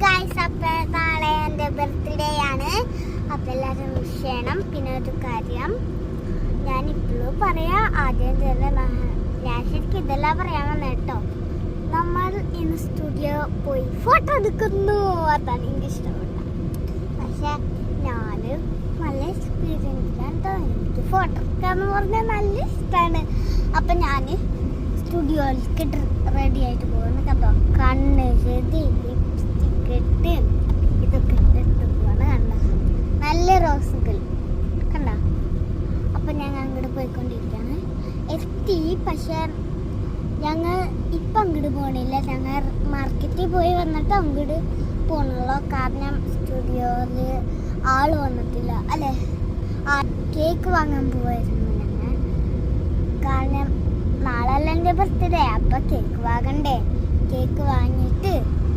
Guys, അപ്പോൾ നാളെ എൻ്റെ ബർത്ത്ഡേ ആണ്. അപ്പോൾ എല്ലാവരും വിഷ് ചെയ്യണം. പിന്നെ ഒരു കാര്യം ഞാനിപ്പോഴും പറയാം, ആദ്യം ഞാൻ ശരിക്കും ഇതെല്ലാം പറയാൻ വന്ന കേട്ടോ. നമ്മൾ ഇന്ന് സ്റ്റുഡിയോ പോയി ഫോട്ടോ എടുക്കുന്നു. അതാണ് എനിക്ക് ഇഷ്ടപ്പെട്ട. പക്ഷെ ഞാൻ നല്ല എക്സ്പീരിയൻസ് ആണ്. എനിക്ക് ഫോട്ടോ എടുക്കാന്ന് പറഞ്ഞാൽ നല്ല ഇഷ്ടമാണ്. അപ്പം ഞാൻ സ്റ്റുഡിയോയിലേക്ക് റെഡി ആയിട്ട് പോകുന്നു. കണ്ടോ, കണ്ണ് ചെതി ലിപ്സ്റ്റിക്ക് ഇട്ട് ഇതൊക്കെ ഇട്ടിട്ട് പോവാണ്. കണ്ട നല്ല റോസുകൾ കണ്ട. അപ്പം ഞങ്ങൾ അങ്ങോട്ട് പോയിക്കൊണ്ടിരിക്കുകയാണ്. എത്തി. പക്ഷെ ഞങ്ങൾ ഇപ്പം അങ്ങോട്ട് പോകണില്ല. ഞങ്ങൾ മാർക്കറ്റിൽ പോയി വന്നിട്ട് അങ്ങോട്ട് പോകണുള്ളൂ. കാരണം സ്റ്റുഡിയോയിൽ ആൾ വന്നിട്ടില്ല അല്ലേ. കേക്ക് വാങ്ങാൻ പോവായിരുന്നു ഞങ്ങൾ. കാരണം നാളെ എൻ്റെ ബർത്ത്ഡേ. അപ്പം കേക്ക് വാങ്ങണ്ടേ. കേക്ക് വാങ്ങിയിട്ട്